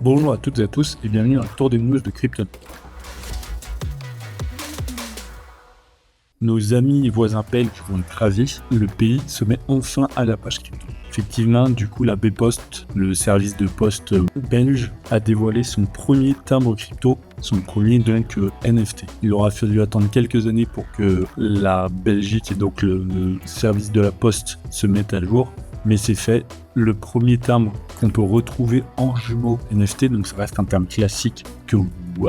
Bonjour à toutes et à tous et bienvenue à Tour des News de Crypto. Nos amis et voisins belges vont être ravis, le pays se met enfin à la page crypto. Effectivement, du coup, la Bpost, le service de poste belge, a dévoilé son premier timbre crypto, son premier donc NFT. Il aura fallu attendre quelques années pour que la Belgique et donc le service de la poste se mettent à jour, mais c'est fait. Le premier timbre qu'on peut retrouver en jumeau NFT, donc ça reste un terme classique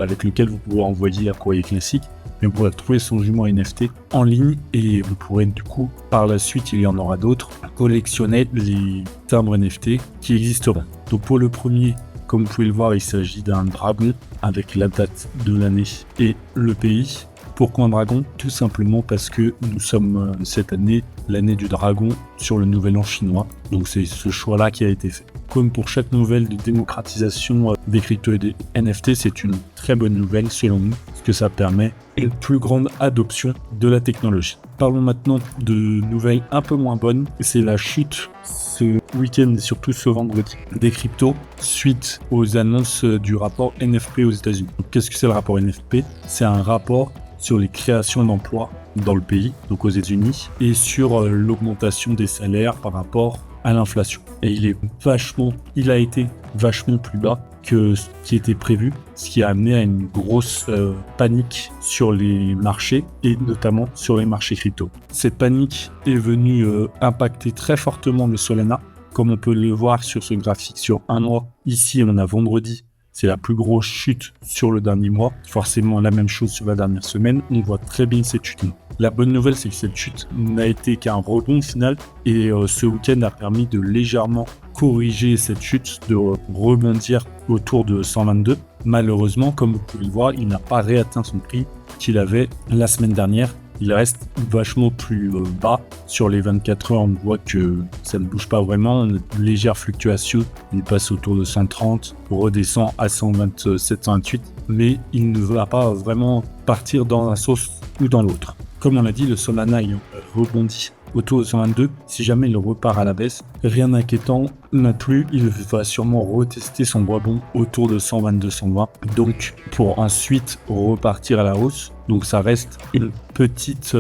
avec lequel vous pouvez envoyer un courrier classique, mais vous pourrez trouver son jumeau NFT en ligne et vous pourrez du coup, par la suite, il y en aura d'autres, collectionner les timbres NFT qui existeront. Donc pour le premier, comme vous pouvez le voir, il s'agit d'un dragon avec la date de l'année et le pays. Pourquoi un dragon ? Tout simplement parce que nous sommes cette année l'année du dragon sur le nouvel an chinois. Donc c'est ce choix-là qui a été fait. Comme pour chaque nouvelle de démocratisation des cryptos et des NFT, c'est une très bonne nouvelle selon nous, parce que ça permet une plus grande adoption de la technologie. Parlons maintenant de nouvelles un peu moins bonnes. C'est la chute ce week-end et surtout ce vendredi des cryptos suite aux annonces du rapport NFP aux États-Unis. Donc, qu'est-ce que c'est le rapport NFP ? C'est un rapport sur les créations d'emplois dans le pays, donc aux États-Unis, et sur l'augmentation des salaires par rapport à l'inflation. Et il a été vachement plus bas que ce qui était prévu, ce qui a amené à une grosse panique sur les marchés et notamment sur les marchés crypto. Cette panique est venue impacter très fortement le Solana, comme on peut le voir sur ce graphique sur un mois. Ici, on a vendredi. C'est la plus grosse chute sur le dernier mois. Forcément, la même chose sur la dernière semaine. On voit très bien cette chute. La bonne nouvelle, c'est que cette chute n'a été qu'un rebond final. Et ce week-end a permis de légèrement corriger cette chute, de rebondir autour de 122. Malheureusement, comme vous pouvez le voir, il n'a pas réatteint son prix qu'il avait la semaine dernière. Il reste vachement plus bas. Sur les 24 heures, on voit que ça ne bouge pas vraiment. Une légère fluctuation. Il passe autour de 130, redescend à 127, 128. Mais il ne va pas vraiment partir dans un sens ou dans l'autre. Comme on l'a dit, le Solana ayant rebondi autour de 122, si jamais il repart à la baisse, rien d'inquiétant non plus, il va sûrement retester son rebond autour de 122-120, donc pour ensuite repartir à la hausse. Donc ça reste une petite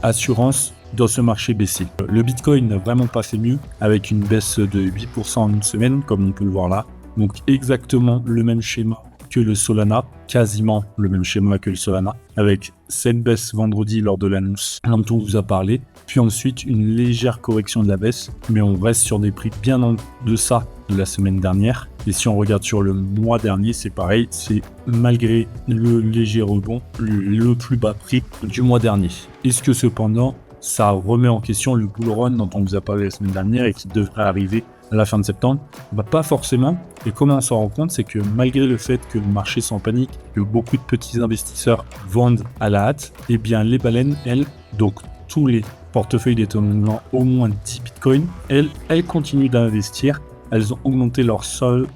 assurance dans ce marché baissier. Le Bitcoin n'a vraiment pas fait mieux, avec une baisse de 8% en une semaine, comme on peut le voir là. Donc exactement le même schéma que le Solana, quasiment le même schéma que le Solana, avec cette baisse vendredi lors de l'annonce dont on vous a parlé, puis ensuite une légère correction de la baisse, mais on reste sur des prix bien en deçà de la semaine dernière. Et si on regarde sur le mois dernier, c'est pareil, c'est malgré le léger rebond, le plus bas prix du mois dernier. Est-ce que cependant, ça remet en question le bull run dont on vous a parlé la semaine dernière et qui devrait arriver à la fin de septembre? Pas forcément. Et comment on s'en rend compte, c'est que malgré le fait que le marché s'en panique, que beaucoup de petits investisseurs vendent à la hâte, eh bien les baleines, elles, donc tous les portefeuilles détenant au moins 10 bitcoins, elles continuent d'investir. Elles ont augmenté leur solde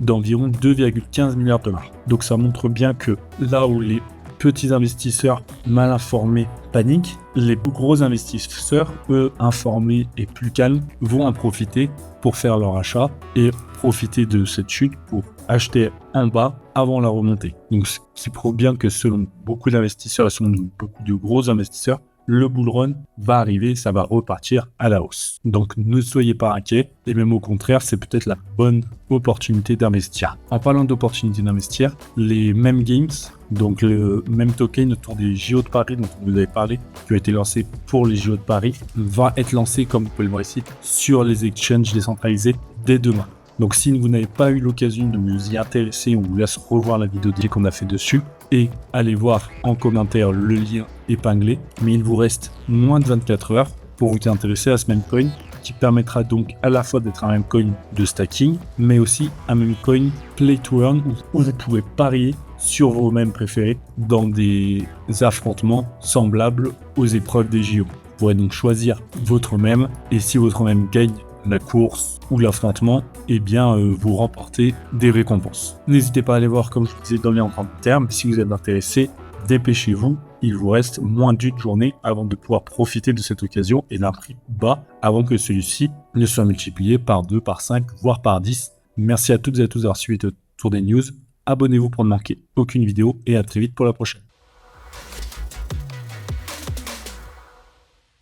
d'environ 2,15 milliards de dollars. Donc ça montre bien que là où les petits investisseurs mal informés paniquent, les gros investisseurs, eux, informés et plus calmes, vont en profiter pour faire leur achat et profiter de cette chute pour acheter en bas avant la remontée. Donc ce qui prouve bien que selon beaucoup d'investisseurs et selon beaucoup de gros investisseurs, le bull run va arriver, ça va repartir à la hausse. Donc ne soyez pas inquiets, et même au contraire, c'est peut-être la bonne opportunité d'investir. En parlant d'opportunité d'investir, les meme games, donc le même token autour des JO de Paris dont on vous avait parlé, qui a été lancé pour les JO de Paris, va être lancé, comme vous pouvez le voir ici, sur les exchanges décentralisés dès demain. Donc si vous n'avez pas eu l'occasion de vous y intéresser, on vous laisse revoir la vidéo qu'on a fait dessus et allez voir en commentaire le lien épinglé. Mais il vous reste moins de 24 heures pour vous intéresser à ce meme coin qui permettra donc à la fois d'être un meme coin de stacking, mais aussi un meme coin play to earn où vous pouvez parier sur vos mèmes préférés dans des affrontements semblables aux épreuves des JO. Vous pourrez donc choisir votre mème et si votre mème gagne la course ou l'affrontement, eh bien vous remportez des récompenses. N'hésitez pas à aller voir, comme je vous disais, dans les liens en commentaire, mais si vous êtes intéressé, dépêchez-vous, il vous reste moins d'une journée avant de pouvoir profiter de cette occasion et d'un prix bas avant que celui-ci ne soit multiplié par 2, par 5, voire par 10 Merci à toutes et à tous d'avoir suivi le tour des news. Abonnez-vous pour ne manquer aucune vidéo et à très vite pour la prochaine.